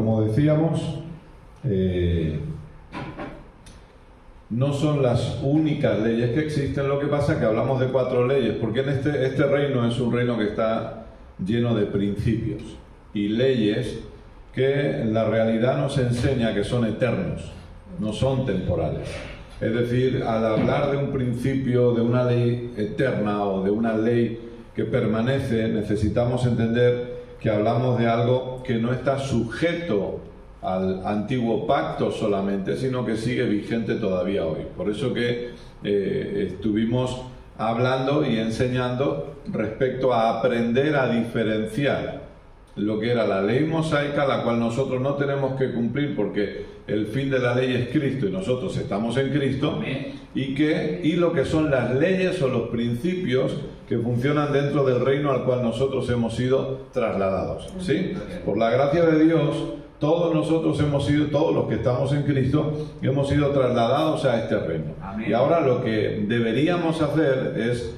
como decíamos, no son las únicas leyes que existen. Lo que pasa es que hablamos de 4 leyes, porque en este reino es un reino que está lleno de principios y leyes que en la realidad nos enseña que son eternos, no son temporales. Es decir, al hablar de un principio, de una ley eterna o de una ley que permanece, necesitamos entender que hablamos de algo que no está sujeto al antiguo pacto solamente, sino que sigue vigente todavía hoy. Por eso que estuvimos hablando y enseñando respecto a aprender a diferenciar lo que era la ley mosaica, la cual nosotros no tenemos que cumplir porque el fin de la ley es Cristo y nosotros estamos en Cristo, y lo que son las leyes o los principios que funcionan dentro del reino al cual nosotros hemos sido trasladados, ¿sí? Por la gracia de Dios, todos nosotros hemos sido, todos los que estamos en Cristo, hemos sido trasladados a este reino. Amén. Y ahora lo que deberíamos hacer es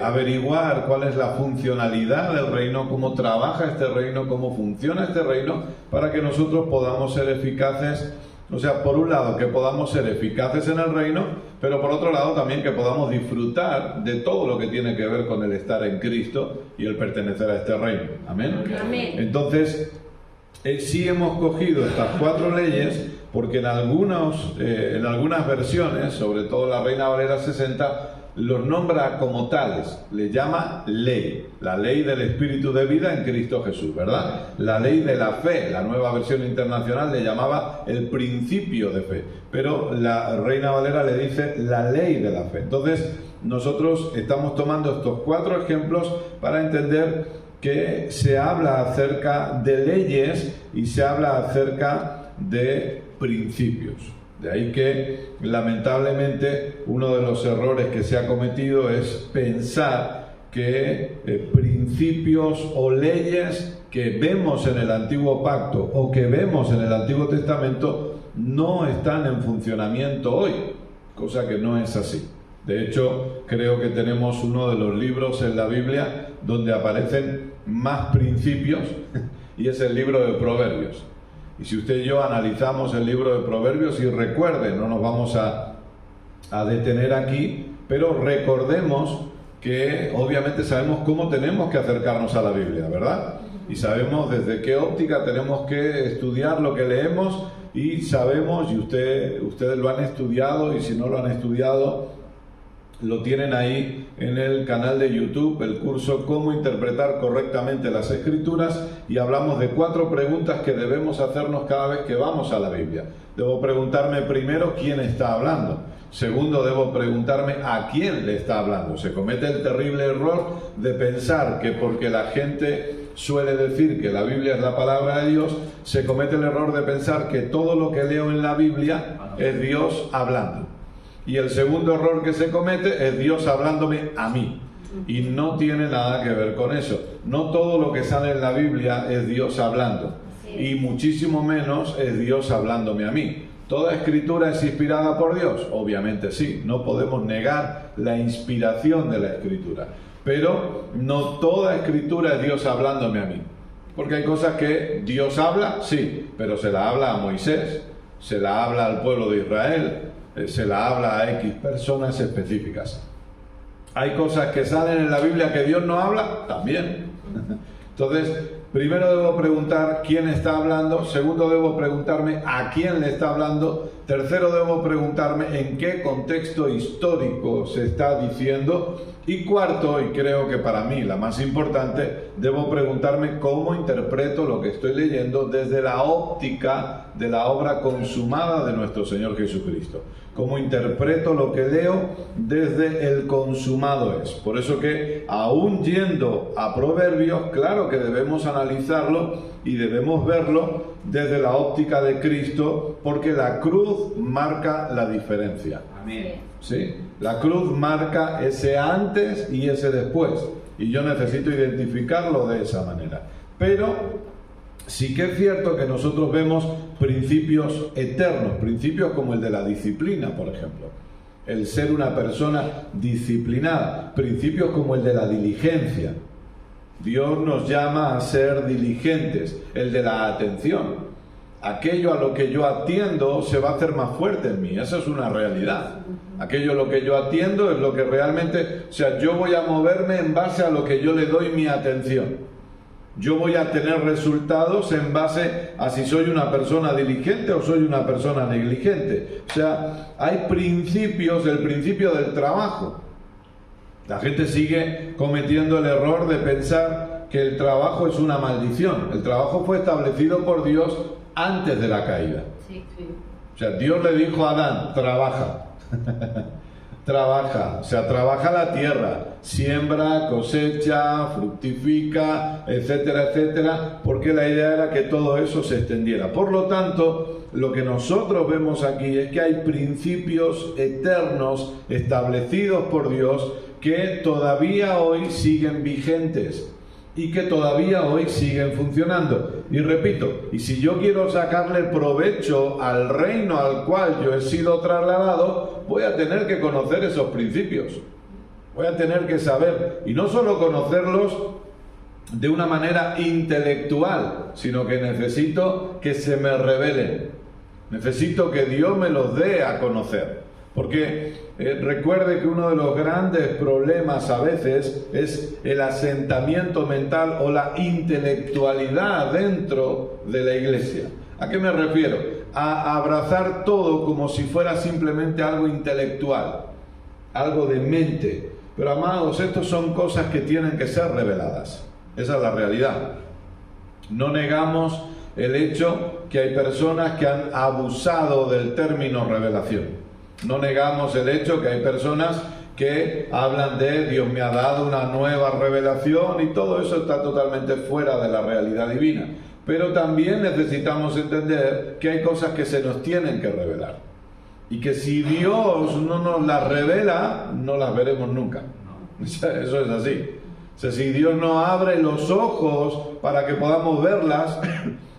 averiguar cuál es la funcionalidad del reino, cómo trabaja este reino, cómo funciona este reino, para que nosotros podamos ser eficaces. O sea, por un lado, que podamos ser eficaces en el reino, pero por otro lado también que podamos disfrutar de todo lo que tiene que ver con el estar en Cristo y el pertenecer a este reino. Amén. Amén. Entonces, sí hemos cogido estas 4 leyes, porque en algunas versiones, sobre todo la Reina Valera 60, los nombra como tales, le llama ley, la ley del Espíritu de vida en Cristo Jesús, ¿verdad? La ley de la fe, la Nueva Versión Internacional le llamaba el principio de fe, pero la Reina Valera le dice la ley de la fe. Entonces, nosotros estamos tomando estos 4 ejemplos para entender que se habla acerca de leyes y se habla acerca de principios. De ahí que, lamentablemente, uno de los errores que se ha cometido es pensar que principios o leyes que vemos en el Antiguo Pacto o que vemos en el Antiguo Testamento no están en funcionamiento hoy, cosa que no es así. De hecho, creo que tenemos uno de los libros en la Biblia donde aparecen más principios y es el libro de Proverbios. Y si usted y yo analizamos el libro de Proverbios, y recuerden, no nos vamos a detener aquí, pero recordemos que obviamente sabemos cómo tenemos que acercarnos a la Biblia, ¿verdad? Y sabemos desde qué óptica tenemos que estudiar lo que leemos, y sabemos, y ustedes lo han estudiado, y si no lo han estudiado, lo tienen ahí en el canal de YouTube, el curso Cómo interpretar correctamente las Escrituras, y hablamos de 4 preguntas que debemos hacernos cada vez que vamos a la Biblia. Debo preguntarme primero quién está hablando. Segundo, debo preguntarme a quién le está hablando. Se comete el terrible error de pensar que porque la gente suele decir que la Biblia es la palabra de Dios, se comete el error de pensar que todo lo que leo en la Biblia es Dios hablando. Y el segundo error que se comete es Dios hablándome a mí. Y no tiene nada que ver con eso. No todo lo que sale en la Biblia es Dios hablando. Y muchísimo menos es Dios hablándome a mí. ¿Toda escritura es inspirada por Dios? Obviamente sí. No podemos negar la inspiración de la escritura. Pero no toda escritura es Dios hablándome a mí. Porque hay cosas que Dios habla, sí, pero se la habla a Moisés, se la habla al pueblo de Israel, se la habla a X personas específicas. Hay cosas que salen en la Biblia que Dios no habla, también. Entonces, primero debo preguntar quién está hablando. Segundo, debo preguntarme a quién le está hablando. Tercero, debo preguntarme en qué contexto histórico se está diciendo. Y cuarto, y creo que para mí la más importante, debo preguntarme cómo interpreto lo que estoy leyendo desde la óptica de la obra consumada de nuestro Señor Jesucristo. Cómo interpreto lo que leo desde el consumado es. Por eso que, aún yendo a Proverbios, claro que debemos analizarlo y debemos verlo desde la óptica de Cristo, porque la cruz marca la diferencia. Amén. ¿Sí? La cruz marca ese antes y ese después, y yo necesito identificarlo de esa manera. Pero sí que es cierto que nosotros vemos principios eternos, principios como el de la disciplina, por ejemplo, el ser una persona disciplinada, principios como el de la diligencia. Dios nos llama a ser diligentes, el de la atención. aquello a lo que yo atiendo se va a hacer más fuerte en mí. Esa es una realidad. Aquello a lo que yo atiendo es lo que realmente, o sea, yo voy a moverme en base a lo que yo le doy mi atención. Yo voy a tener resultados en base a si soy una persona diligente o soy una persona negligente. O sea, hay principios, el principio del trabajo. La gente sigue cometiendo el error de pensar que el trabajo es una maldición. El trabajo fue establecido por Dios antes de la caída. Sí. O sea, Dios le dijo a Adán, trabaja. Trabaja, o sea, trabaja la tierra, siembra, cosecha, fructifica, etcétera, etcétera, porque la idea era que todo eso se extendiera. Por lo tanto, lo que nosotros vemos aquí es que hay principios eternos establecidos por Dios que todavía hoy siguen vigentes y que todavía hoy siguen funcionando. Y repito, y si yo quiero sacarle provecho al reino al cual yo he sido trasladado, voy a tener que conocer esos principios. Voy a tener que saber, y no solo conocerlos de una manera intelectual, sino que necesito que se me revelen. Necesito que Dios me los dé a conocer. Porque recuerde que uno de los grandes problemas a veces es el asentamiento mental o la intelectualidad dentro de la iglesia. ¿A qué me refiero? A abrazar todo como si fuera simplemente algo intelectual, algo de mente. Pero amados, estas son cosas que tienen que ser reveladas. Esa es la realidad. No negamos el hecho que hay personas que han abusado del término revelación. No negamos el hecho que hay personas que hablan de Dios me ha dado una nueva revelación y todo eso está totalmente fuera de la realidad divina. Pero también necesitamos entender que hay cosas que se nos tienen que revelar. Y que si Dios no nos las revela, no las veremos nunca. Eso es así. O sea, si Dios no abre los ojos para que podamos verlas,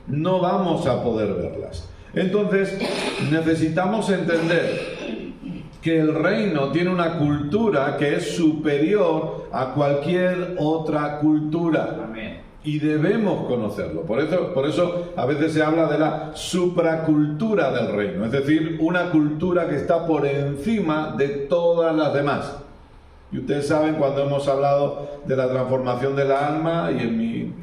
no vamos a poder verlas. Entonces, necesitamos entender que el reino tiene una cultura que es superior a cualquier otra cultura. Amén. Y debemos conocerlo. Por eso a veces se habla de la supracultura del reino, es decir, una cultura que está por encima de todas las demás. Y ustedes saben, cuando hemos hablado de la transformación del alma, y en mi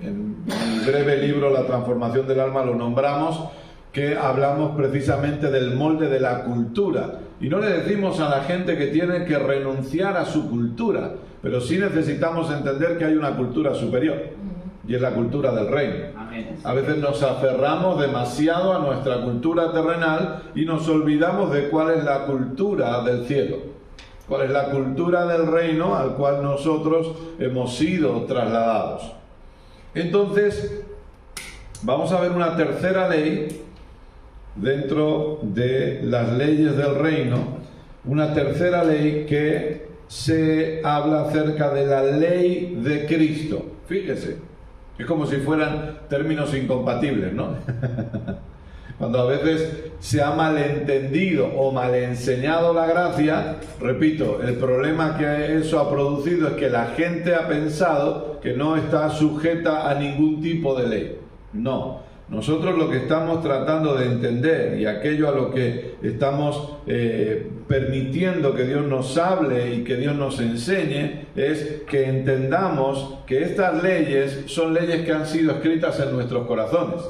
breve libro La transformación del alma lo nombramos, que hablamos precisamente del molde de la cultura. Y no le decimos a la gente que tiene que renunciar a su cultura, pero sí necesitamos entender que hay una cultura superior, y es la cultura del reino. Amén. A veces nos aferramos demasiado a nuestra cultura terrenal y nos olvidamos de cuál es la cultura del cielo, cuál es la cultura del reino al cual nosotros hemos sido trasladados. Entonces, vamos a ver una tercera ley dentro de las leyes del reino, una tercera ley que se habla acerca de la ley de Cristo. Fíjese, es como si fueran términos incompatibles, ¿no? Cuando a veces se ha malentendido o malenseñado la gracia, repito, el problema que eso ha producido es que la gente ha pensado que no está sujeta a ningún tipo de ley. No. Nosotros lo que estamos tratando de entender y aquello a lo que estamos permitiendo que Dios nos hable y que Dios nos enseñe es que entendamos que estas leyes son leyes que han sido escritas en nuestros corazones.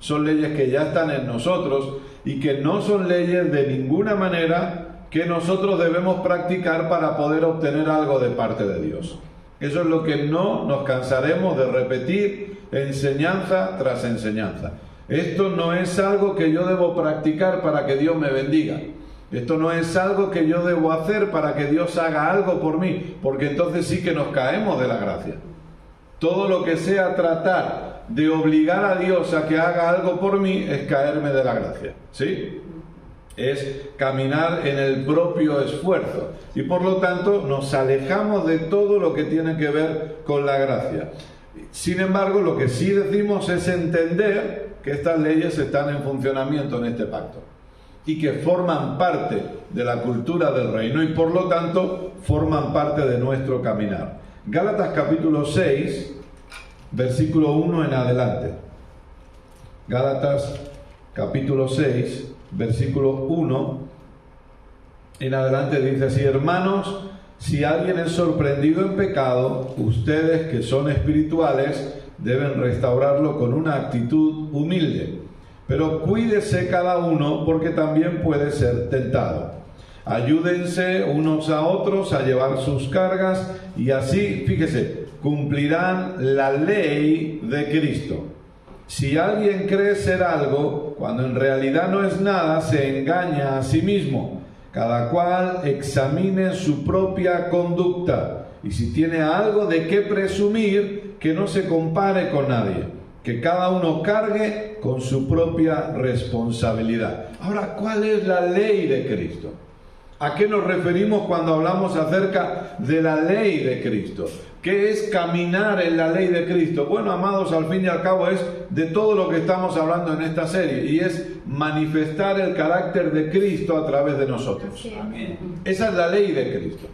Son leyes que ya están en nosotros y que no son leyes de ninguna manera que nosotros debemos practicar para poder obtener algo de parte de Dios. Eso es lo que no nos cansaremos de repetir enseñanza tras enseñanza. Esto no es algo que yo debo practicar para que Dios me bendiga. Esto no es algo que yo debo hacer para que Dios haga algo por mí, porque entonces sí que nos caemos de la gracia. Todo lo que sea tratar de obligar a Dios a que haga algo por mí es caerme de la gracia, ¿sí? Es caminar en el propio esfuerzo y por lo tanto nos alejamos de todo lo que tiene que ver con la gracia. Sin embargo, lo que sí decimos es entender que estas leyes están en funcionamiento en este pacto y que forman parte de la cultura del reino y por lo tanto forman parte de nuestro caminar. Gálatas capítulo 6, versículo 1 en adelante. Gálatas capítulo 6, versículo 1 en adelante dice así: hermanos, si alguien es sorprendido en pecado, ustedes que son espirituales deben restaurarlo con una actitud humilde. Pero cuídese cada uno, porque también puede ser tentado. Ayúdense unos a otros a llevar sus cargas y así, fíjese, cumplirán la ley de Cristo. Si alguien cree ser algo, cuando en realidad no es nada, se engaña a sí mismo. Cada cual examine su propia conducta, y si tiene algo de qué presumir, que no se compare con nadie, que cada uno cargue con su propia responsabilidad. Ahora, ¿cuál es la ley de Cristo? ¿A qué nos referimos cuando hablamos acerca de la ley de Cristo? ¿Qué es caminar en la ley de Cristo? Bueno, amados, al fin y al cabo es de todo lo que estamos hablando en esta serie, y es manifestar el carácter de Cristo a través de nosotros. Amén. Esa es la ley de Cristo.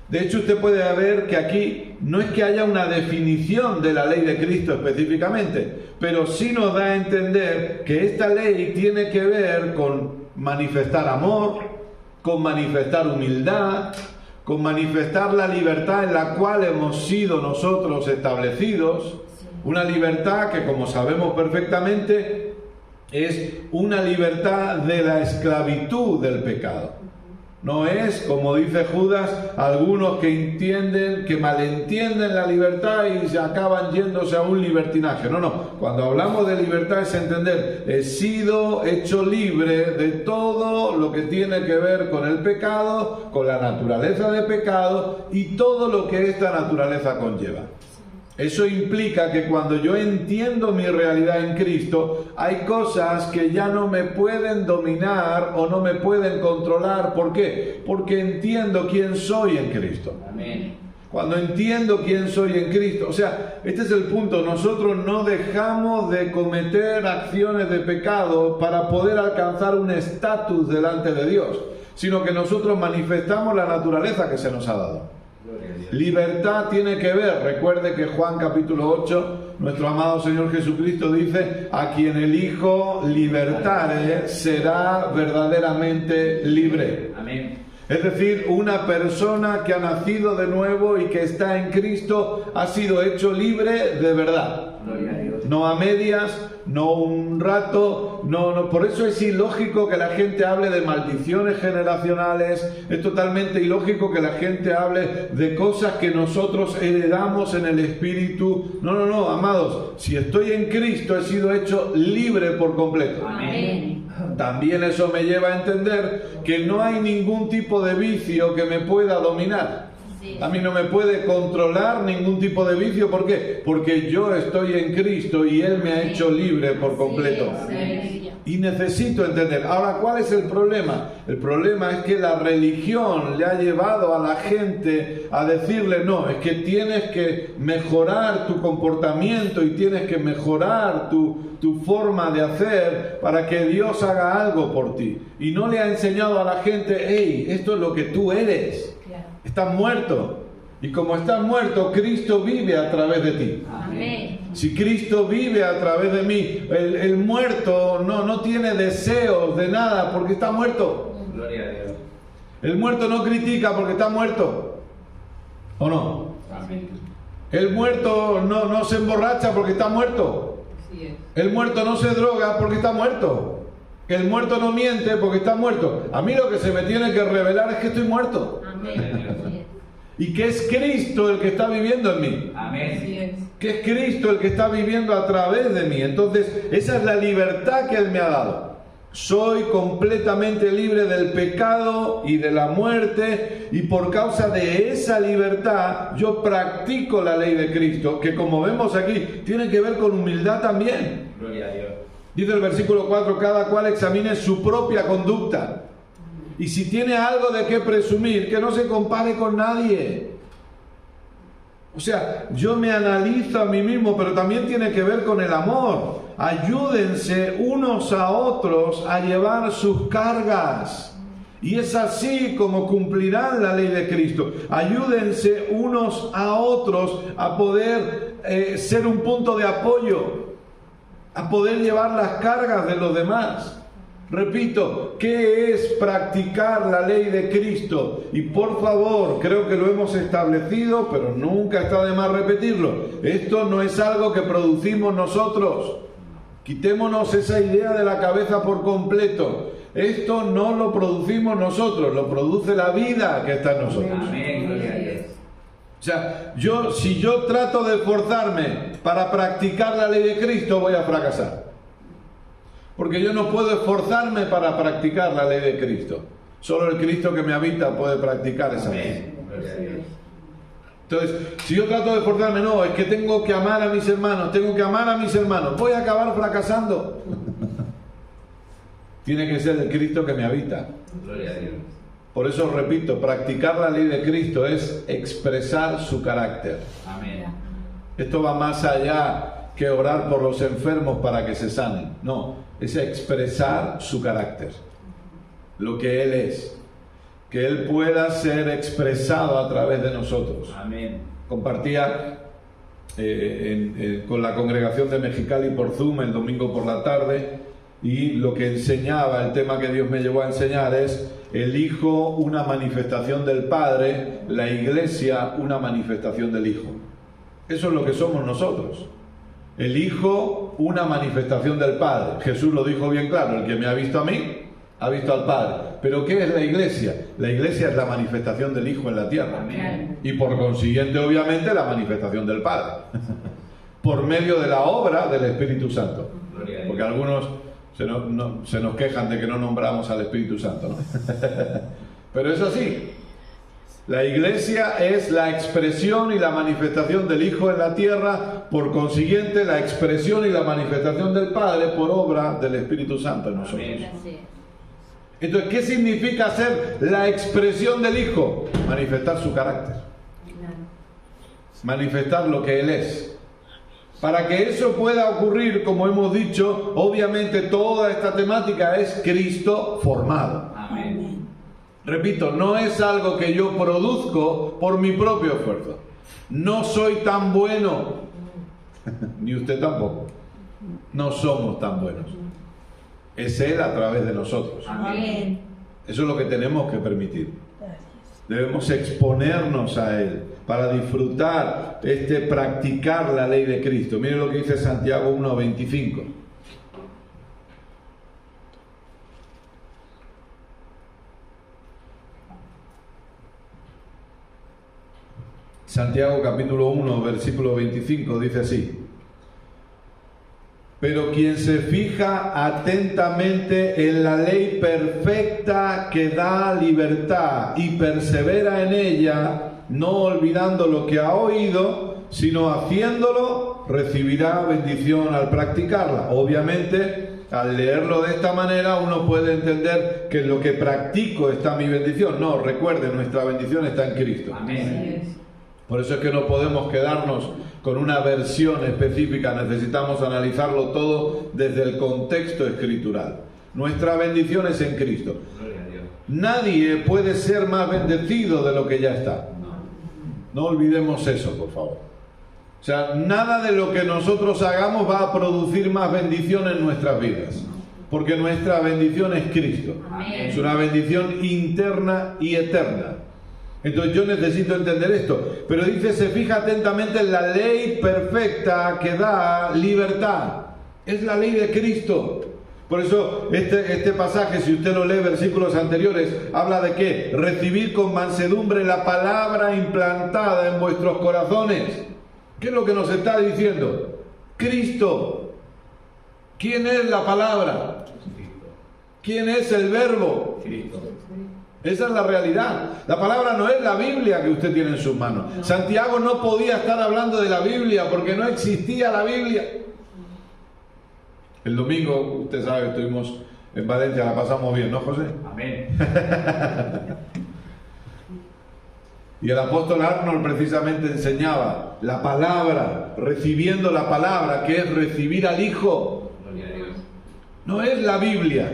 De hecho, usted puede ver que aquí no es que haya una definición de la ley de Cristo específicamente, pero sí nos da a entender que esta ley tiene que ver con manifestar amor, con manifestar humildad, con manifestar la libertad en la cual hemos sido nosotros establecidos, una libertad que, como sabemos perfectamente, es una libertad de la esclavitud del pecado. No es, como dice Judas, algunos que entienden, que malentienden la libertad y se acaban yéndose a un libertinaje. No, no. Cuando hablamos de libertad es entender, he sido hecho libre de todo lo que tiene que ver con el pecado, con la naturaleza de pecado y todo lo que esta naturaleza conlleva. Eso implica que cuando yo entiendo mi realidad en Cristo, hay cosas que ya no me pueden dominar o no me pueden controlar. ¿Por qué? Porque entiendo quién soy en Cristo. Amén. Cuando entiendo quién soy en Cristo, o sea, este es el punto, nosotros no dejamos de cometer acciones de pecado para poder alcanzar un estatus delante de Dios, sino que nosotros manifestamos la naturaleza que se nos ha dado. Libertad tiene que ver, recuerde que Juan capítulo 8, nuestro amado Señor Jesucristo dice: a quien el Hijo libertare será verdaderamente libre. Amén. Es decir, una persona que ha nacido de nuevo y que está en Cristo ha sido hecho libre de verdad. Gloria a Dios. No a medias, no un rato, no. Por eso es ilógico que la gente hable de maldiciones generacionales, es totalmente ilógico que la gente hable de cosas que nosotros heredamos en el espíritu. No, amados, si estoy en Cristo he sido hecho libre por completo. Amén. También eso me lleva a entender que no hay ningún tipo de vicio que me pueda dominar. A mí no me puede controlar ningún tipo de vicio. ¿Por qué? Porque yo estoy en Cristo y Él me ha hecho libre por completo. Y necesito entender. Ahora, ¿cuál es el problema? El problema es que la religión le ha llevado a la gente a decirle: no, es que tienes que mejorar tu comportamiento y tienes que mejorar tu forma de hacer para que Dios haga algo por ti. Y no le ha enseñado a la gente: hey, esto es lo que tú eres. Estás muerto, y como estás muerto, Cristo vive a través de ti. Amén. Si Cristo vive a través de mí, el muerto no tiene deseos de nada porque está muerto. Gloria a Dios. El muerto no critica porque está muerto, ¿o no? Amén. El muerto no se emborracha porque está muerto. El muerto no se droga porque está muerto. El muerto no miente porque está muerto. A mí lo que se me tiene que revelar es que estoy muerto. Amén. Y que es Cristo el que está viviendo en mí. Amén. Que es Cristo el que está viviendo a través de mí. Entonces, esa es la libertad que Él me ha dado. Soy completamente libre del pecado y de la muerte, y por causa de esa libertad yo practico la ley de Cristo, que, como vemos aquí, tiene que ver con humildad también. Gloria a Dios. Dice el versículo 4: cada cual examine su propia conducta, y si tiene algo de qué presumir, que no se compare con nadie. O sea, yo me analizo a mí mismo, pero también tiene que ver con el amor. Ayúdense unos a otros a llevar sus cargas, y es así como cumplirán la ley de Cristo. Ayúdense unos a otros a poder ser un punto de apoyo. a poder llevar las cargas de los demás. Repito, ¿qué es practicar la ley de Cristo? Y por favor, creo que lo hemos establecido, pero nunca está de más repetirlo. Esto no es algo que producimos nosotros. Quitémonos esa idea de la cabeza por completo. Esto no lo producimos nosotros, lo produce la vida que está en nosotros. Amén, gloria a Dios. O sea, si yo trato de esforzarme para practicar la ley de Cristo, voy a fracasar. Porque yo no puedo esforzarme para practicar la ley de Cristo. Solo el Cristo que me habita puede practicar esa ley. Entonces, si yo trato de esforzarme, no, es que tengo que amar a mis hermanos, voy a acabar fracasando. Tiene que ser el Cristo que me habita. Gloria a Dios. Por eso repito, practicar la ley de Cristo es expresar su carácter. Amén. Esto va más allá que orar por los enfermos para que se sanen. No, es expresar su carácter, lo que Él es, que Él pueda ser expresado a través de nosotros. Amén. Compartía con la congregación de Mexicali por Zoom el domingo por la tarde, y lo que enseñaba, el tema que Dios me llevó a enseñar es el Hijo, una manifestación del Padre, la Iglesia, una manifestación del Hijo. Eso es lo que somos nosotros. El Hijo, una manifestación del Padre. Jesús lo dijo bien claro, el que me ha visto a mí, ha visto al Padre. Pero ¿qué es la Iglesia? La Iglesia es la manifestación del Hijo en la tierra. Amén. Y por consiguiente, obviamente, la manifestación del Padre. Por medio de la obra del Espíritu Santo. Porque algunos se nos quejan de que no nombramos al Espíritu Santo, ¿no? Pero es así. La Iglesia es la expresión y la manifestación del Hijo en la tierra, por consiguiente la expresión y la manifestación del Padre por obra del Espíritu Santo en nosotros. Entonces, ¿qué significa ser la expresión del Hijo? Manifestar su carácter. Manifestar lo que Él es. Para que eso pueda ocurrir, como hemos dicho, obviamente toda esta temática es Cristo formado. Amén. Repito, no es algo que yo produzco por mi propio esfuerzo. No soy tan bueno, ni usted tampoco. No somos tan buenos. Es Él a través de nosotros. Amén. Eso es lo que tenemos que permitir. Debemos exponernos a Él para disfrutar, practicar la ley de Cristo. Mire lo que dice Santiago 1:25. Santiago capítulo 1, versículo 25 dice así: pero quien se fija atentamente en la ley perfecta que da libertad y persevera en ella, no olvidando lo que ha oído, sino haciéndolo, recibirá bendición al practicarla. Obviamente, al leerlo de esta manera, uno puede entender que en lo que practico está mi bendición. No, recuerde, nuestra bendición está en Cristo. Amén. Por eso es que no podemos quedarnos con una versión específica, necesitamos analizarlo todo desde el contexto escritural. Nuestra bendición es en Cristo. Gloria a Dios. Nadie puede ser más bendecido de lo que ya está. No olvidemos eso, por favor. O sea, nada de lo que nosotros hagamos va a producir más bendición en nuestras vidas, porque nuestra bendición es Cristo. Amén. Es una bendición interna y eterna. Entonces yo necesito entender esto. Pero dice, se fija atentamente en la ley perfecta que da libertad. Es la ley de Cristo. Por eso este pasaje, si usted lo lee, versículos anteriores, habla de qué: recibir con mansedumbre la palabra implantada en vuestros corazones. ¿Qué es lo que nos está diciendo? Cristo. ¿Quién es la palabra? ¿Quién es el verbo? Cristo. Esa es la realidad. La palabra no es la Biblia que usted tiene en sus manos. No. Santiago no podía estar hablando de la Biblia porque no existía la Biblia. El domingo, usted sabe, estuvimos en Valencia, la pasamos bien, ¿no, José? Amén. Y el apóstol Arnold precisamente enseñaba la palabra, recibiendo la palabra, que es recibir al Hijo. Gloria a Dios. No es la Biblia.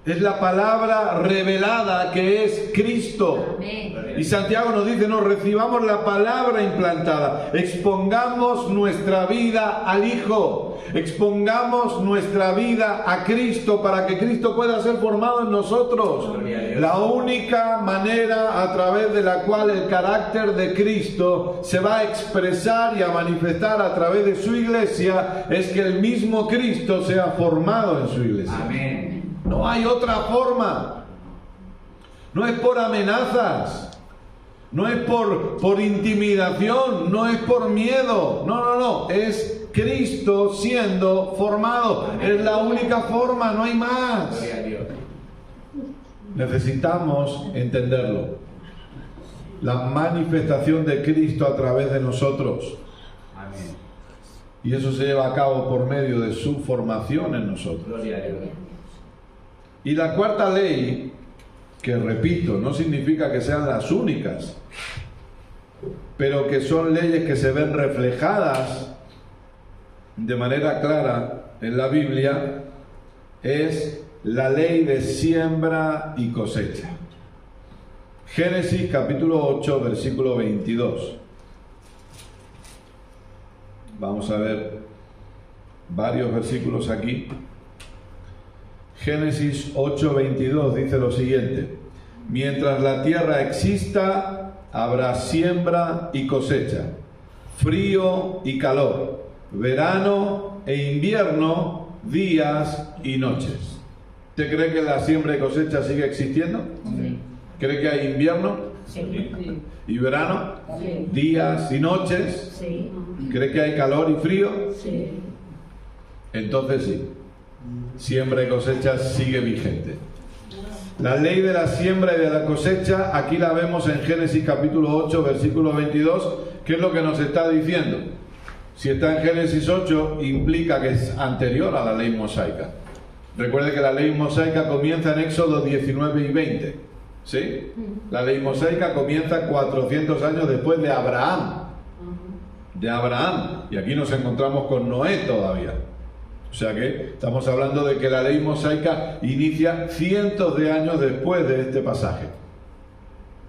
Es la palabra revelada que es Cristo. Amén. Y Santiago nos dice, no, recibamos la palabra implantada, expongamos nuestra vida al Hijo, expongamos nuestra vida a Cristo para que Cristo pueda ser formado en nosotros. La única manera a través de la cual el carácter de Cristo se va a expresar y a manifestar a través de su iglesia es que el mismo Cristo sea formado en su iglesia. Amén. No hay otra forma. No es por amenazas. No es por intimidación. No es por miedo. No. Es Cristo siendo formado. Es la única forma. No hay más. Gloria a Dios. Necesitamos entenderlo. La manifestación de Cristo a través de nosotros. Amén. Y eso se lleva a cabo por medio de su formación en nosotros. Gloria a Dios. Y la cuarta ley, que repito, no significa que sean las únicas, pero que son leyes que se ven reflejadas de manera clara en la Biblia, es la ley de siembra y cosecha. Génesis capítulo 8, versículo 22. Vamos a ver varios versículos aquí. Génesis 8:22 dice lo siguiente: mientras la tierra exista, habrá siembra y cosecha, frío y calor, verano e invierno, días y noches. ¿Usted cree que la siembra y cosecha sigue existiendo? Sí. ¿Cree que hay invierno Sí. y verano, Sí. días y noches? Sí. ¿Cree que hay calor y frío? Sí. Entonces sí, siembra y cosecha sigue vigente. La ley de la siembra y de la cosecha, aquí la vemos en Génesis capítulo 8, versículo 22, ¿qué es lo que nos está diciendo? Si está en Génesis 8, implica que es anterior a la ley mosaica. Recuerde que la ley mosaica comienza en Éxodo 19 y 20, ¿sí? La ley mosaica comienza 400 años después de Abraham. Y aquí nos encontramos con Noé todavía. O sea que estamos hablando de que la ley mosaica inicia cientos de años después de este pasaje.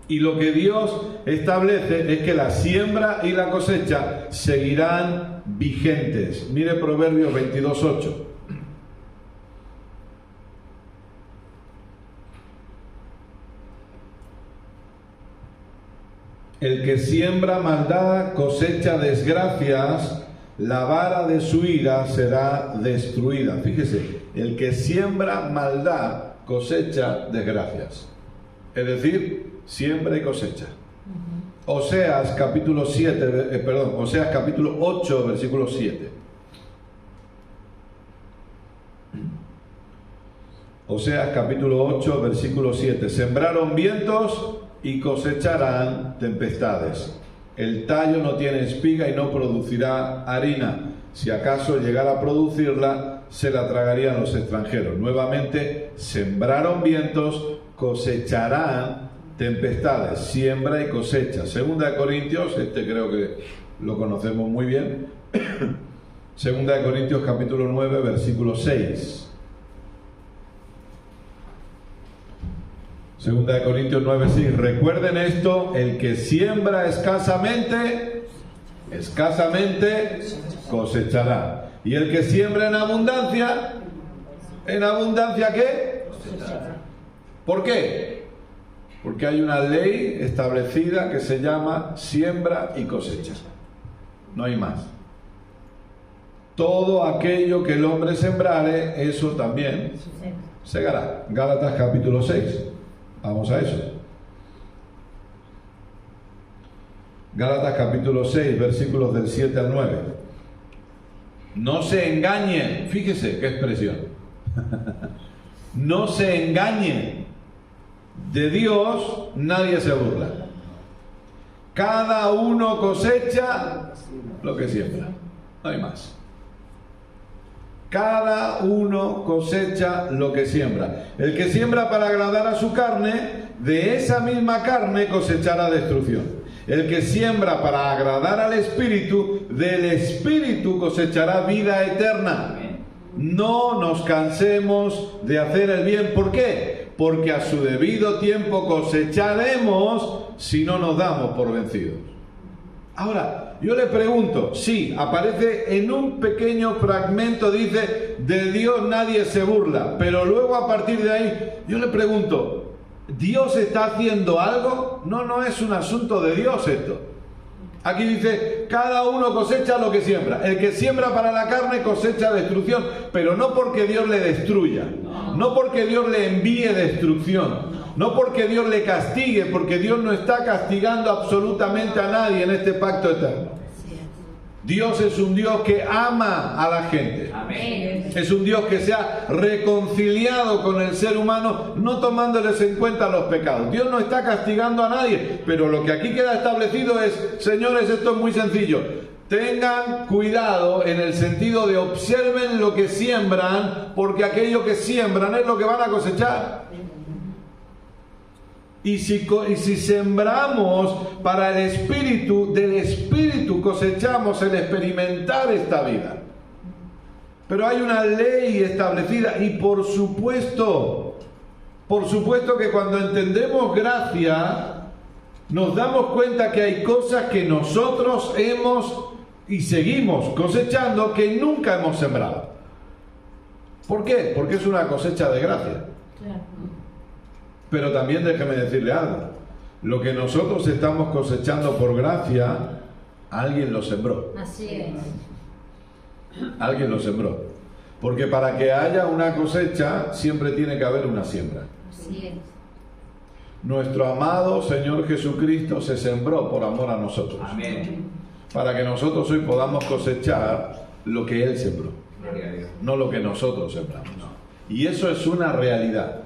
Y lo que Dios establece es que la siembra y la cosecha seguirán vigentes. Mire Proverbios 22:8. El que siembra maldad cosecha desgracias, la vara de su ira será destruida. Fíjese, el que siembra maldad cosecha desgracias. Es decir, siembra y cosecha. Oseas capítulo 8, versículo 7. Oseas capítulo 8, versículo 7. Sembraron vientos y cosecharán tempestades. El tallo no tiene espiga y no producirá harina. Si acaso llegara a producirla, se la tragarían los extranjeros. Nuevamente, sembraron vientos, cosecharán tempestades. Siembra y cosecha. Segunda de Corintios, este creo que lo conocemos muy bien. Segunda de Corintios capítulo 9, versículo 6. Segunda de Corintios 9:6. Recuerden esto: el que siembra escasamente cosechará. Y el que siembra ¿en abundancia qué? ¿Por qué? Porque hay una ley establecida que se llama siembra y cosecha. No hay más. Todo aquello que el hombre sembrare, eso también segará. Gálatas capítulo 6. Vamos a eso. Gálatas capítulo 6, versículos del 7 al 9. No se engañen. Fíjese qué expresión. No se engañen. De Dios nadie se burla. Cada uno cosecha lo que siembra. No hay más. Cada uno cosecha lo que siembra. El que siembra para agradar a su carne, de esa misma carne cosechará destrucción. El que siembra para agradar al Espíritu, del Espíritu cosechará vida eterna. No nos cansemos de hacer el bien. ¿Por qué? Porque a su debido tiempo cosecharemos si no nos damos por vencidos. Ahora, yo le pregunto, sí, aparece en un pequeño fragmento, dice, de Dios nadie se burla, pero luego a partir de ahí, yo le pregunto, ¿Dios está haciendo algo? No es un asunto de Dios esto. Aquí dice, cada uno cosecha lo que siembra. El que siembra para la carne cosecha destrucción, pero no porque Dios le destruya, no porque Dios le envíe destrucción, no porque Dios le castigue, porque Dios no está castigando absolutamente a nadie en este pacto eterno. Dios es un Dios que ama a la gente. Amén. Es un Dios que se ha reconciliado con el ser humano, no tomándoles en cuenta los pecados. Dios no está castigando a nadie, pero lo que aquí queda establecido es, señores, esto es muy sencillo. Tengan cuidado en el sentido de observen lo que siembran, porque aquello que siembran es lo que van a cosechar. Y si sembramos para el Espíritu, del Espíritu cosechamos el experimentar esta vida. Pero hay una ley establecida y por supuesto que cuando entendemos gracia, nos damos cuenta que hay cosas que nosotros hemos y seguimos cosechando que nunca hemos sembrado. ¿Por qué? Porque es una cosecha de gracia. Pero también déjeme decirle algo. Lo que nosotros estamos cosechando por gracia, alguien lo sembró. Así es. Alguien lo sembró. Porque para que haya una cosecha, siempre tiene que haber una siembra. Así es. Nuestro amado Señor Jesucristo se sembró por amor a nosotros. Amén. Para que nosotros hoy podamos cosechar lo que Él sembró. Gloria a Dios. No lo que nosotros sembramos. Y eso es una realidad.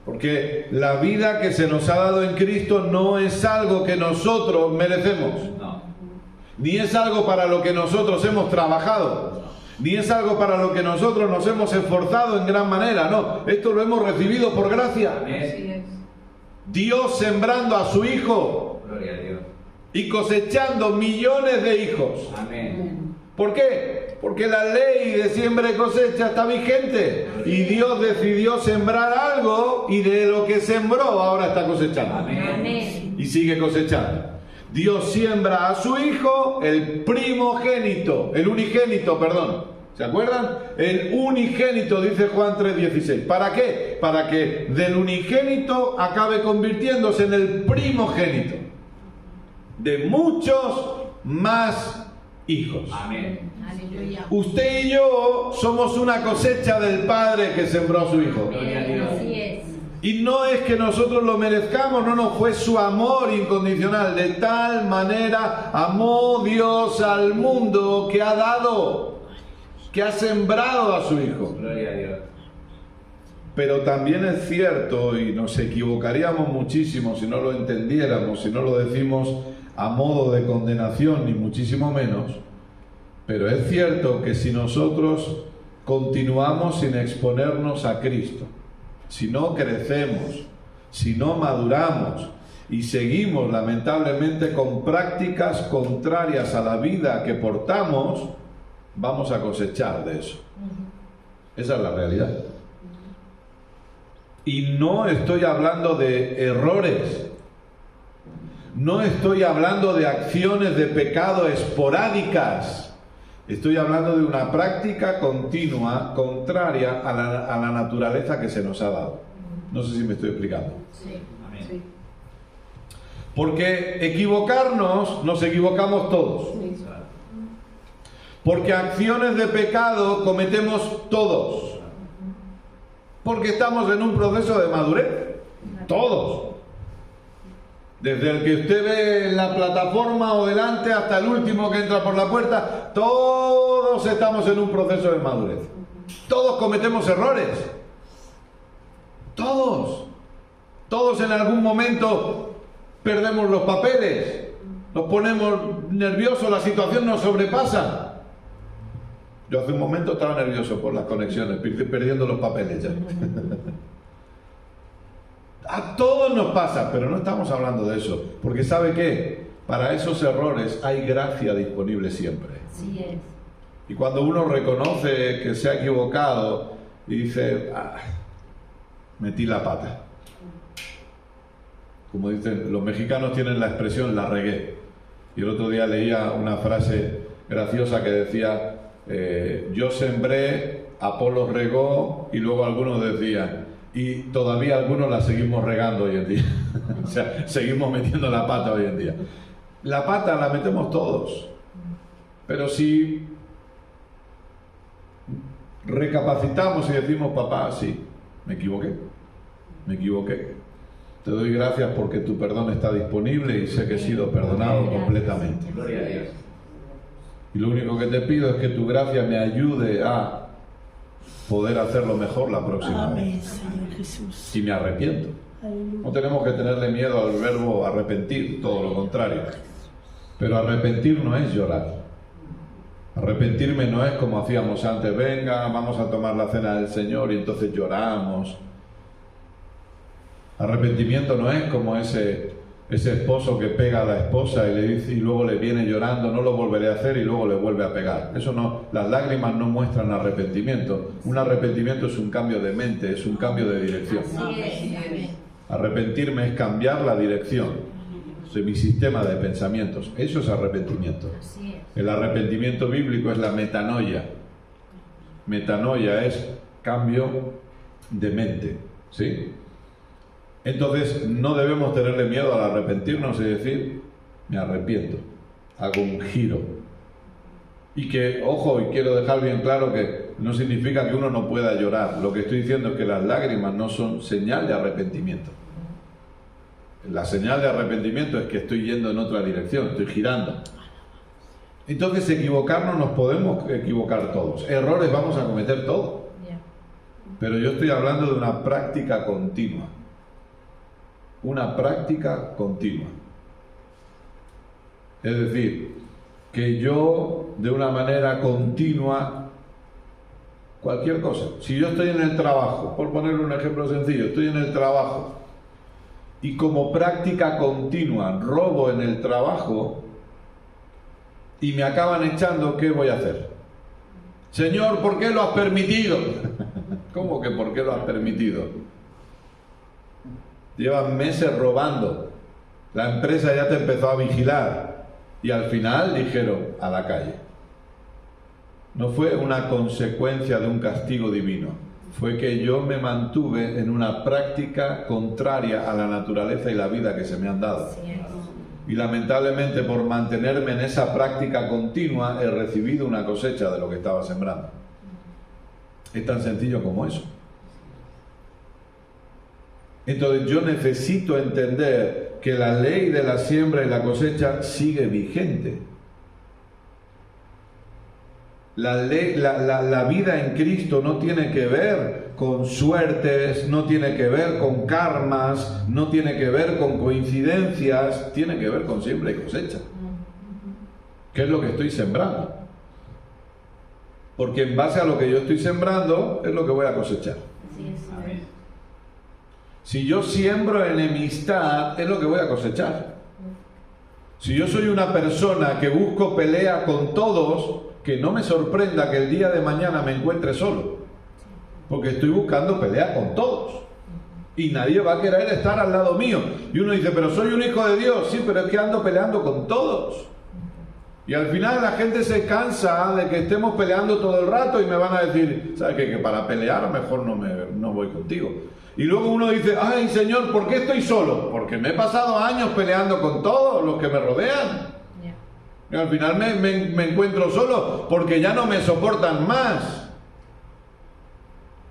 Porque la vida que se nos ha dado en Cristo no es algo que nosotros merecemos. No. Ni es algo para lo que nosotros hemos trabajado. Ni es algo para lo que nosotros nos hemos esforzado en gran manera. No, esto lo hemos recibido por gracia. Amén. Así es. Dios sembrando a su Hijo Gloria a Dios. y cosechando millones de hijos. Amén. ¿Por qué? Porque la ley de siembra y cosecha está vigente y Dios decidió sembrar algo y de lo que sembró ahora está cosechando. Amén. Y sigue cosechando. Dios siembra a su Hijo, el primogénito, el unigénito, perdón. ¿Se acuerdan? El unigénito, dice Juan 3:16. ¿Para qué? Para que del unigénito acabe convirtiéndose en el primogénito de muchos más hijos. Amén. Aleluya. Usted y yo somos una cosecha del Padre que sembró a su Hijo. Gloria a Dios. Así es. Y no es que nosotros lo merezcamos, no, fue su amor incondicional. De tal manera amó Dios al mundo que ha dado, que ha sembrado a su Hijo. Gloria a Dios. Pero también es cierto, y nos equivocaríamos muchísimo si no lo entendiéramos, si no lo decimos a modo de condenación, ni muchísimo menos, pero es cierto que si nosotros continuamos sin exponernos a Cristo, si no crecemos, si no maduramos y seguimos lamentablemente con prácticas contrarias a la vida que portamos, vamos a cosechar de eso. Esa es la realidad. Y no estoy hablando de errores, no estoy hablando de acciones de pecado esporádicas, estoy hablando de una práctica continua, contraria a la naturaleza que se nos ha dado. No sé si me estoy explicando. Sí. Amén. Sí. Porque equivocarnos, nos equivocamos todos. Porque acciones de pecado cometemos todos. Porque estamos en un proceso de madurez. Todos. Desde el que usted ve en la plataforma o delante hasta el último que entra por la puerta, todos estamos en un proceso de madurez. Todos cometemos errores. Todos. Todos en algún momento perdemos los papeles. Nos ponemos nerviosos, la situación nos sobrepasa. Yo hace un momento estaba nervioso por las conexiones, perdiendo los papeles ya. A todos nos pasa, pero no estamos hablando de eso. Porque ¿sabe qué? Para esos errores hay gracia disponible siempre. Así es. Y cuando uno reconoce que se ha equivocado y dice, metí la pata. Como dicen, los mexicanos tienen la expresión, la regué. Y el otro día leía una frase graciosa que decía, yo sembré, Apolo regó, y luego algunos decían, y todavía algunos la seguimos regando hoy en día. O sea, seguimos metiendo la pata hoy en día. La pata la metemos todos. Pero si recapacitamos y decimos, papá, sí, me equivoqué. Te doy gracias porque tu perdón está disponible y sé que he sido perdonado completamente. Gloria a Dios. Y lo único que te pido es que tu gracia me ayude a poder hacerlo mejor la próxima vez. Señor Jesús. Y me arrepiento. No tenemos que tenerle miedo al verbo arrepentir, todo lo contrario. Pero arrepentir no es llorar. Arrepentirme no es como hacíamos antes, venga, vamos a tomar la cena del Señor y entonces lloramos. Arrepentimiento no es como ese esposo que pega a la esposa y le dice y luego le viene llorando, no lo volveré a hacer y luego le vuelve a pegar. Eso no, las lágrimas no muestran arrepentimiento. Un arrepentimiento es un cambio de mente, es un cambio de dirección. Así es. Arrepentirme es cambiar la dirección de mi sistema de pensamientos. Eso es arrepentimiento. Así es. El arrepentimiento bíblico es la metanoia. Metanoia es cambio de mente, ¿sí? Entonces no debemos tenerle miedo al arrepentirnos y decir, me arrepiento, hago un giro. Y que, ojo, y quiero dejar bien claro que no significa que uno no pueda llorar. Lo que estoy diciendo es que las lágrimas no son señal de arrepentimiento. La señal de arrepentimiento es que estoy yendo en otra dirección, estoy girando. Entonces equivocarnos nos podemos equivocar todos. Errores vamos a cometer todos. Pero yo estoy hablando de una práctica continua. Una práctica continua. Es decir, que yo de una manera continua, cualquier cosa. Si yo estoy en el trabajo, por poner un ejemplo sencillo, estoy en el trabajo y como práctica continua robo en el trabajo y me acaban echando, ¿qué voy a hacer? Señor, ¿por qué lo has permitido? ¿Cómo que por qué lo has permitido? Llevan meses robando, la empresa ya te empezó a vigilar y al final dijeron a la calle. No fue una consecuencia de un castigo divino, fue que yo me mantuve en una práctica contraria a la naturaleza y la vida que se me han dado. Y lamentablemente por mantenerme en esa práctica continua he recibido una cosecha de lo que estaba sembrando. Es tan sencillo como eso. Entonces yo necesito entender que la ley de la siembra y la cosecha sigue vigente. La vida en Cristo no tiene que ver con suertes, no tiene que ver con karmas, no tiene que ver con coincidencias, tiene que ver con siembra y cosecha. ¿Qué es lo que estoy sembrando? Porque en base a lo que yo estoy sembrando es lo que voy a cosechar. Así es. Si yo siembro enemistad, es lo que voy a cosechar. Si yo soy una persona que busco pelea con todos, que no me sorprenda que el día de mañana me encuentre solo. Porque estoy buscando pelea con todos. Y nadie va a querer estar al lado mío. Y uno dice, pero soy un hijo de Dios. Sí, pero es que ando peleando con todos. Y al final la gente se cansa de que estemos peleando todo el rato y me van a decir, ¿sabes qué? Que para pelear mejor no voy contigo. Y luego uno dice, ay Señor, ¿por qué estoy solo? Porque me he pasado años peleando con todos los que me rodean. Y al final me encuentro solo porque ya no me soportan más.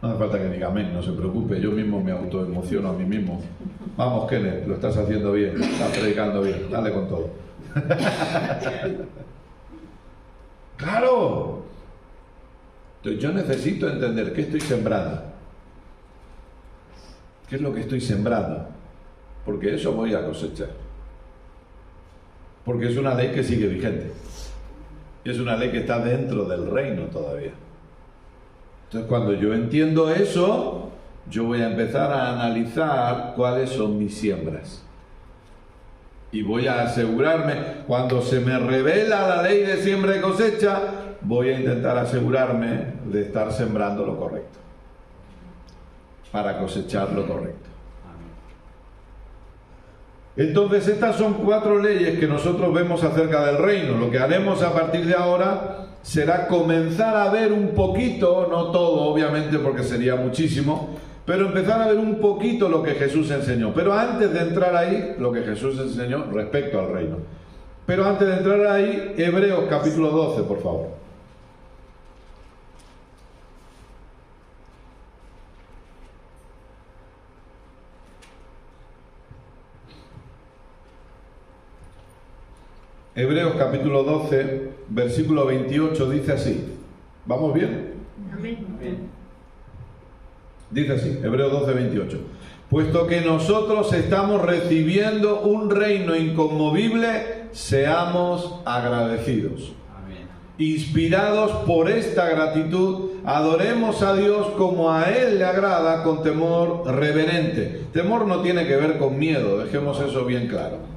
No hace falta que diga amén, no se preocupe, yo mismo me autoemociono a mí mismo. Vamos, Kenneth, lo estás haciendo bien, estás predicando bien, dale con todo. ¡Claro! Entonces yo necesito entender qué estoy sembrando. ¿Qué es lo que estoy sembrando? Porque eso voy a cosechar. Porque es una ley que sigue vigente. Es una ley que está dentro del reino todavía. Entonces cuando yo entiendo eso, yo voy a empezar a analizar cuáles son mis siembras. Y voy a asegurarme, cuando se me revela la ley de siembra y cosecha, voy a intentar asegurarme de estar sembrando lo correcto, para cosechar lo correcto. Entonces, estas son 4 leyes que nosotros vemos acerca del reino. Lo que haremos a partir de ahora será comenzar a ver un poquito, no todo obviamente porque sería muchísimo, pero empezar a ver un poquito lo que Jesús enseñó. Pero antes de entrar ahí, lo que Jesús enseñó respecto al reino. Pero antes de entrar ahí, Hebreos capítulo 12, por favor. Hebreos capítulo 12, versículo 28 dice así. ¿Vamos bien? Amén. Dice así, Hebreos 12, 28. Puesto que nosotros estamos recibiendo un reino inconmovible, seamos agradecidos. Amén. Inspirados por esta gratitud, adoremos a Dios como a Él le agrada, con temor reverente. Temor no tiene que ver con miedo, dejemos eso bien claro.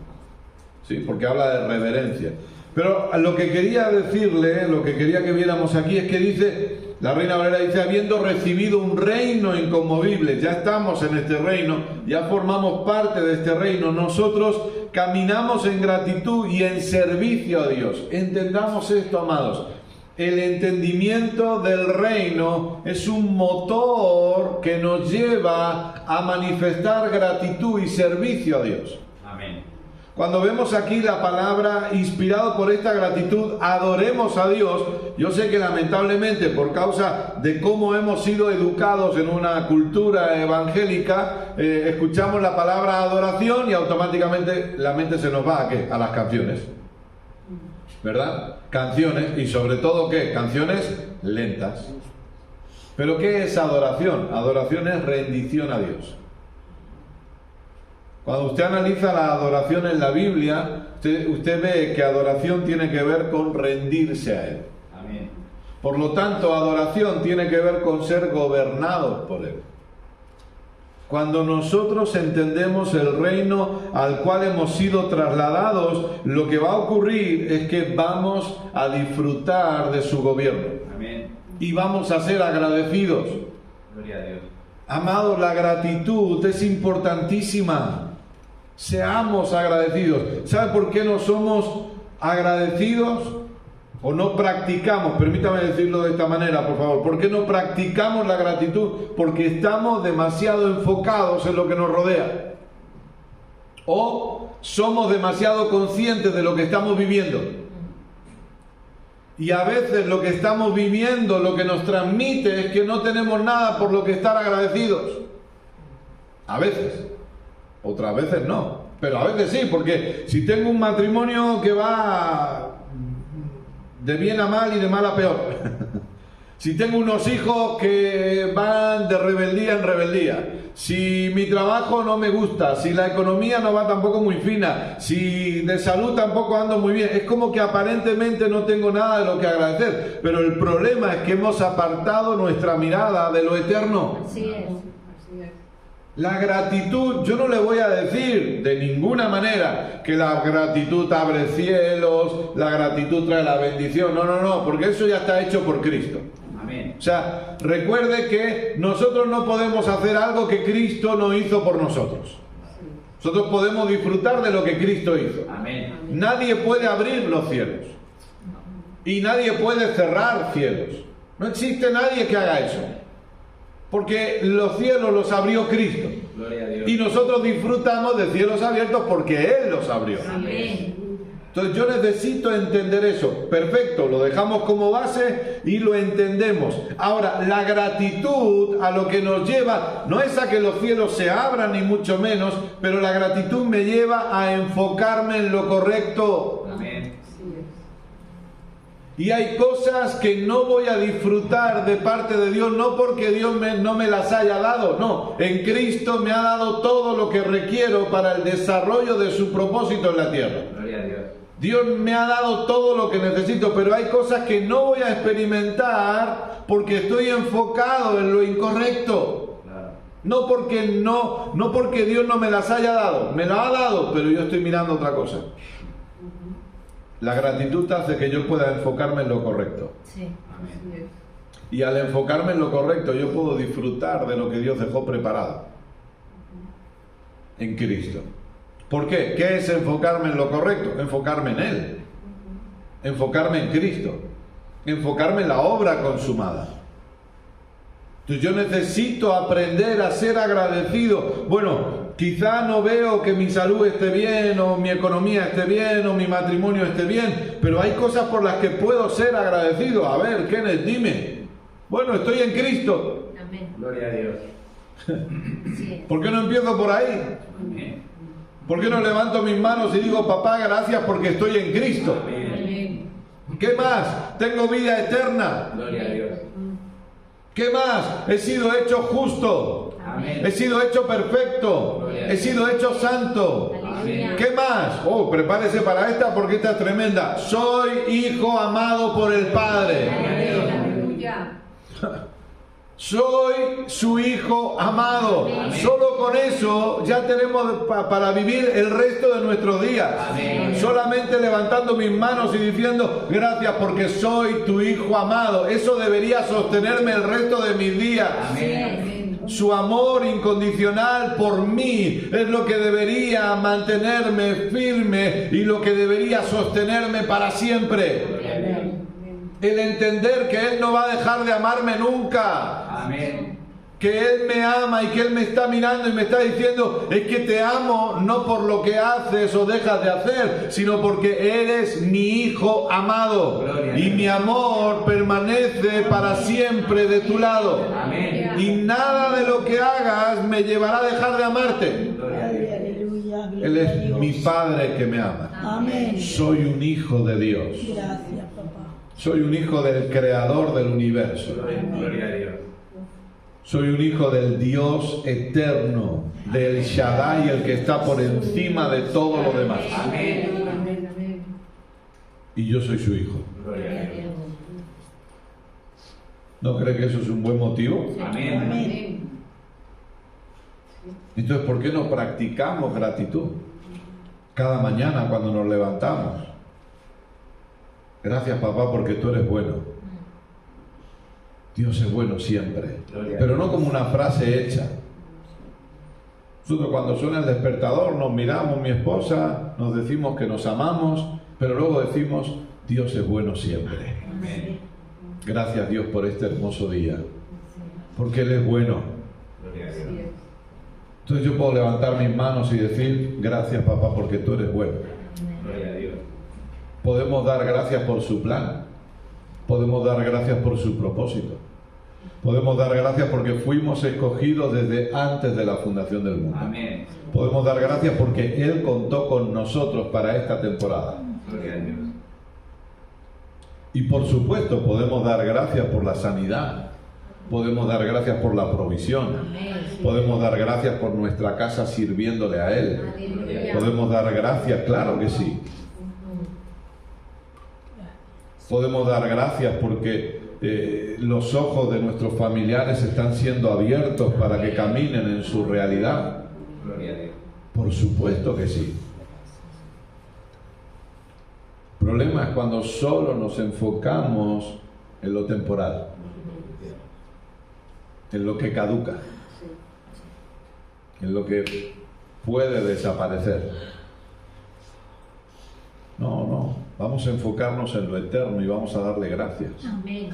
Sí, porque habla de reverencia. Pero lo que quería decirle, lo que quería que viéramos aquí es que dice, la Reina Valera dice, habiendo recibido un reino inconmovible, ya estamos en este reino, ya formamos parte de este reino, nosotros caminamos en gratitud y en servicio a Dios. Entendamos esto, amados. El entendimiento del reino es un motor que nos lleva a manifestar gratitud y servicio a Dios. Amén. Cuando vemos aquí la palabra inspirado por esta gratitud, adoremos a Dios. Yo sé que lamentablemente por causa de cómo hemos sido educados en una cultura evangélica, escuchamos la palabra adoración y automáticamente la mente se nos va ¿a qué? A las canciones. ¿Verdad? Canciones y sobre todo ¿qué? Canciones lentas. ¿Pero qué es adoración? Adoración es rendición a Dios. Cuando usted analiza la adoración en la Biblia, usted ve que adoración tiene que ver con rendirse a Él. Amén. Por lo tanto, adoración tiene que ver con ser gobernados por Él. Cuando nosotros entendemos el reino al cual hemos sido trasladados, lo que va a ocurrir es que vamos a disfrutar de su gobierno. Amén. Y vamos a ser agradecidos. Gloria a Dios. Amados, la gratitud es importantísima. Seamos agradecidos. ¿Sabe por qué no somos agradecidos? O no practicamos, permítame decirlo de esta manera, por favor. ¿Por qué no practicamos la gratitud? Porque estamos demasiado enfocados en lo que nos rodea. O somos demasiado conscientes de lo que estamos viviendo. Y a veces lo que estamos viviendo, lo que nos transmite es que no tenemos nada por lo que estar agradecidos. A veces. Otras veces no. Pero a veces sí, porque si tengo un matrimonio que va de bien a mal y de mal a peor. Si tengo unos hijos que van de rebeldía en rebeldía. Si mi trabajo no me gusta, si la economía no va tampoco muy fina, si de salud tampoco ando muy bien, es como que aparentemente no tengo nada de lo que agradecer, pero el problema es que hemos apartado nuestra mirada de lo eterno. Así es. La gratitud, yo no le voy a decir de ninguna manera que la gratitud abre cielos, la gratitud trae la bendición, no, porque eso ya está hecho por Cristo. Amén. O sea, recuerde que nosotros no podemos hacer algo que Cristo no hizo por nosotros. Nosotros podemos disfrutar de lo que Cristo hizo. Amén. Nadie puede abrir los cielos. Y nadie puede cerrar cielos. No existe nadie que haga eso. Porque los cielos los abrió Cristo. Gloria a Dios. Y nosotros disfrutamos de cielos abiertos porque Él los abrió. Amén. Entonces yo necesito entender eso. Perfecto, lo dejamos como base y lo entendemos. Ahora, la gratitud a lo que nos lleva, no es a que los cielos se abran ni mucho menos, pero la gratitud me lleva a enfocarme en lo correcto. Amén. Y hay cosas que no voy a disfrutar de parte de Dios, no porque Dios no me las haya dado, no. En Cristo me ha dado todo lo que requiero para el desarrollo de su propósito en la tierra. Gloria a Dios. Dios me ha dado todo lo que necesito, pero hay cosas que no voy a experimentar porque estoy enfocado en lo incorrecto. Claro. No porque Dios no me las haya dado, me las ha dado, pero yo estoy mirando otra cosa. La gratitud hace que yo pueda enfocarme en lo correcto. Sí. Amén. Y al enfocarme en lo correcto, yo puedo disfrutar de lo que Dios dejó preparado en Cristo. ¿Por qué? ¿Qué es enfocarme en lo correcto? Enfocarme en Él. Enfocarme en Cristo. Enfocarme en la obra consumada. Entonces yo necesito aprender a ser agradecido. Bueno, quizá no veo que mi salud esté bien, o mi economía esté bien, o mi matrimonio esté bien, pero hay cosas por las que puedo ser agradecido. A ver, Kenneth, dime. Bueno, estoy en Cristo. Amén. Gloria a Dios. Sí. ¿Por qué no empiezo por ahí? Amén. ¿Por qué no levanto mis manos y digo, papá, gracias porque estoy en Cristo? Amén. ¿Qué más? Tengo vida eterna. Gloria a Dios. ¿Qué más? He sido hecho justo. Amén. He sido hecho perfecto. He sido hecho santo. Aleluya. ¿Qué más? Oh, prepárese para esta porque esta es tremenda. Soy hijo amado por el Padre. Aleluya. Soy su hijo amado. Amén. Solo con eso ya tenemos para vivir el resto de nuestros días. Amén. Solamente levantando mis manos y diciendo gracias porque soy tu hijo amado. Eso debería sostenerme el resto de mis días. Amén. Su amor incondicional por mí es lo que debería mantenerme firme y lo que debería sostenerme para siempre. El entender que Él no va a dejar de amarme nunca. Amén. Que Él me ama y que Él me está mirando y me está diciendo, es que te amo no por lo que haces o dejas de hacer, sino porque eres mi hijo amado. Y mi amor permanece para siempre de tu lado. Amén. Y nada de lo que hagas me llevará a dejar de amarte. Gloria a Dios. Aleluya, Él gloria a es Dios. mi Padre que me ama. Amén. Soy un hijo de Dios. Gracias, papá. Soy un hijo del Creador del universo. Gloria a Dios. Soy un hijo del Dios eterno, del Shaddai, el que está por encima de todo lo demás. Amén. Y yo soy su hijo. Gloria a Dios. ¿No cree que eso es un buen motivo? Amén. Amén. Entonces, ¿por qué no practicamos gratitud? Cada mañana cuando nos levantamos. Gracias, papá, porque tú eres bueno. Dios es bueno siempre, pero no como una frase hecha. Nosotros cuando suena el despertador nos miramos, mi esposa, nos decimos que nos amamos, pero luego decimos, Dios es bueno siempre. Amén. Gracias Dios por este hermoso día, porque Él es bueno. Gloria a Dios. Entonces yo puedo levantar mis manos y decir, gracias papá porque tú eres bueno. Gloria a Dios. Podemos dar gracias por su plan, podemos dar gracias por su propósito. Podemos dar gracias porque fuimos escogidos desde antes de la fundación del mundo. Amén. Podemos dar gracias porque Él contó con nosotros para esta temporada. Gloria a Dios. Y por supuesto podemos dar gracias por la sanidad. Podemos dar gracias por la provisión. Podemos dar gracias por nuestra casa sirviéndole a Él. Aleluya. Podemos dar gracias, claro que sí. Podemos dar gracias porque los ojos de nuestros familiares están siendo abiertos para que caminen en su realidad. Gloria a Dios. Por supuesto que sí. El problema es cuando solo nos enfocamos en lo temporal, en lo que caduca, en lo que puede desaparecer. No, vamos a enfocarnos en lo eterno y vamos a darle gracias. Amén.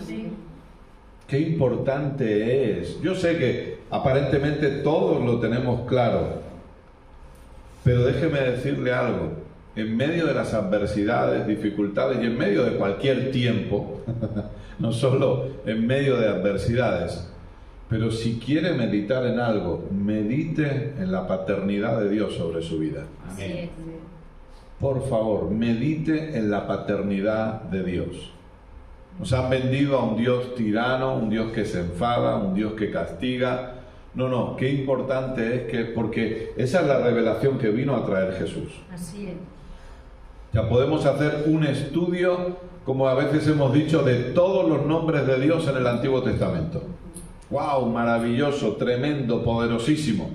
Qué importante es. Yo sé que aparentemente todos lo tenemos claro, pero déjeme decirle algo. En medio de las adversidades, dificultades y en medio de cualquier tiempo, no solo en medio de adversidades, pero si quiere meditar en algo, medite en la paternidad de Dios sobre su vida. Amén. Por favor, medite en la paternidad de Dios. Nos han vendido a un Dios tirano, un Dios que se enfada, un Dios que castiga. No, qué importante es que, porque esa es la revelación que vino a traer Jesús. Así es. Ya podemos hacer un estudio, como a veces hemos dicho, de todos los nombres de Dios en el Antiguo Testamento. ¡Wow! Maravilloso, tremendo, poderosísimo.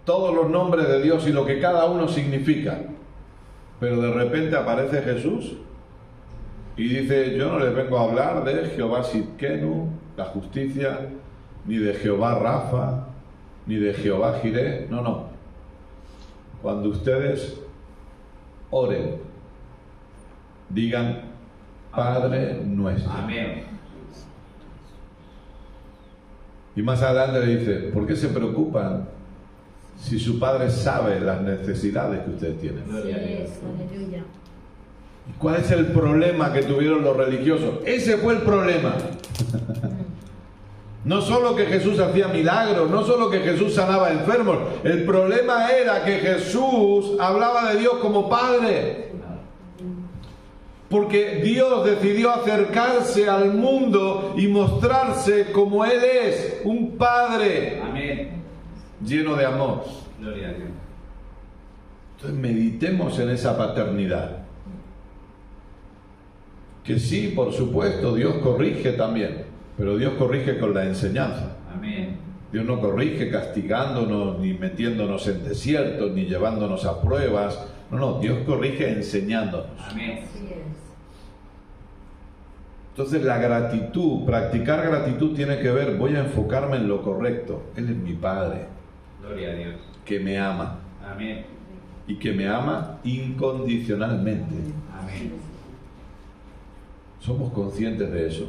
Todos los nombres de Dios y lo que cada uno significa. Pero de repente aparece Jesús y dice, yo no les vengo a hablar de Jehová Sidkenu, la justicia, ni de Jehová Rafa, ni de Jehová Jireh. No, no. Cuando ustedes oren, digan, Padre nuestro. Amén. Y más adelante le dice, ¿por qué se preocupan si su Padre sabe las necesidades que ustedes tienen? Así Gloria a Dios. es, aleluya. ¿Y cuál es el problema que tuvieron los religiosos? Ese fue el problema. No solo que Jesús hacía milagros, no solo que Jesús sanaba enfermos, el problema era que Jesús hablaba de Dios como Padre. Porque Dios decidió acercarse al mundo y mostrarse como Él es, un Padre Amén. lleno de amor. Gloria a Dios. Entonces meditemos en esa paternidad. Que sí, por supuesto, Dios corrige también, pero Dios corrige con la enseñanza. Amén. Dios no corrige castigándonos, ni metiéndonos en desiertos, ni llevándonos a pruebas. No, no, Dios corrige enseñándonos. Amén. Así es. Entonces la gratitud, practicar gratitud tiene que ver, voy a enfocarme en lo correcto. Él es mi Padre, Gloria a Dios. que me ama, Amén. y que me ama incondicionalmente. Amén. ¿Somos conscientes de eso?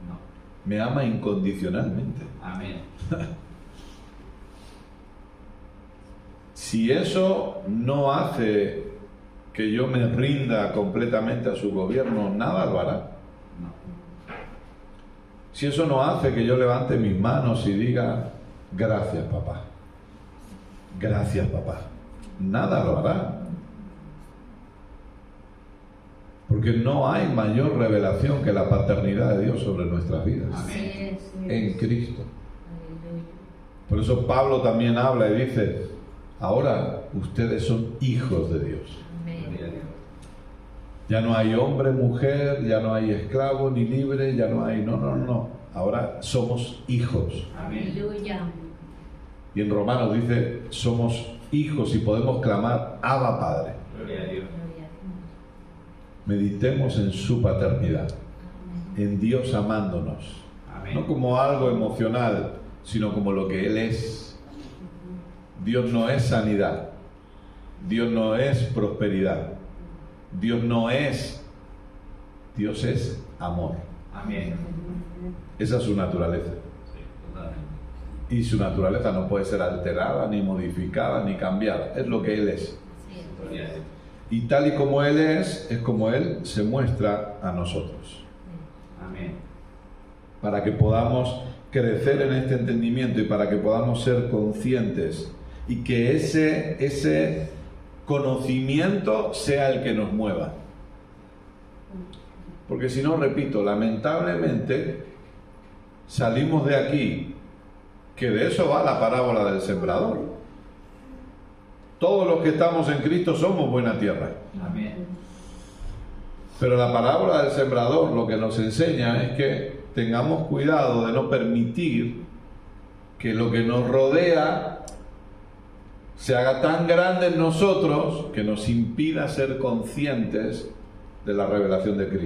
No. Me ama incondicionalmente. Amén. Si eso no hace que yo me rinda completamente a su gobierno, nada lo hará. No. Si eso no hace que yo levante mis manos y diga, gracias papá, gracias papá, nada lo hará. Porque no hay mayor revelación que la paternidad de Dios sobre nuestras vidas, Así es. en Cristo. Aleluya. Por eso Pablo también habla y dice, ahora ustedes son hijos de Dios. Amén. Gloria a Dios. Ya no hay hombre, mujer, ya no hay esclavo ni libre, ya no hay... No. Ahora somos hijos. Amén. Aleluya. Y en Romanos dice, somos hijos y podemos clamar, Abba Padre. Gloria a Dios. Gloria a Dios. Meditemos en su paternidad, en Dios amándonos. Amén. No como algo emocional, sino como lo que Él es. Dios no es sanidad. Dios no es prosperidad. Dios no es... Dios es amor. Amén. Esa es su naturaleza. Sí, totalmente. Y su naturaleza no puede ser alterada, ni modificada, ni cambiada. Es lo que Él es. Así es. Gloria a Dios. Y tal y como Él es como Él se muestra a nosotros. Amén. Para que podamos crecer en este entendimiento y para que podamos ser conscientes y que ese conocimiento sea el que nos mueva. Porque si no, repito, lamentablemente salimos de aquí, que de eso va la parábola del sembrador. Todos los que estamos en Cristo somos buena tierra. Amén. Pero la parábola del sembrador lo que nos enseña es que tengamos cuidado de no permitir que lo que nos rodea se haga tan grande en nosotros que nos impida ser conscientes de la revelación de Cristo.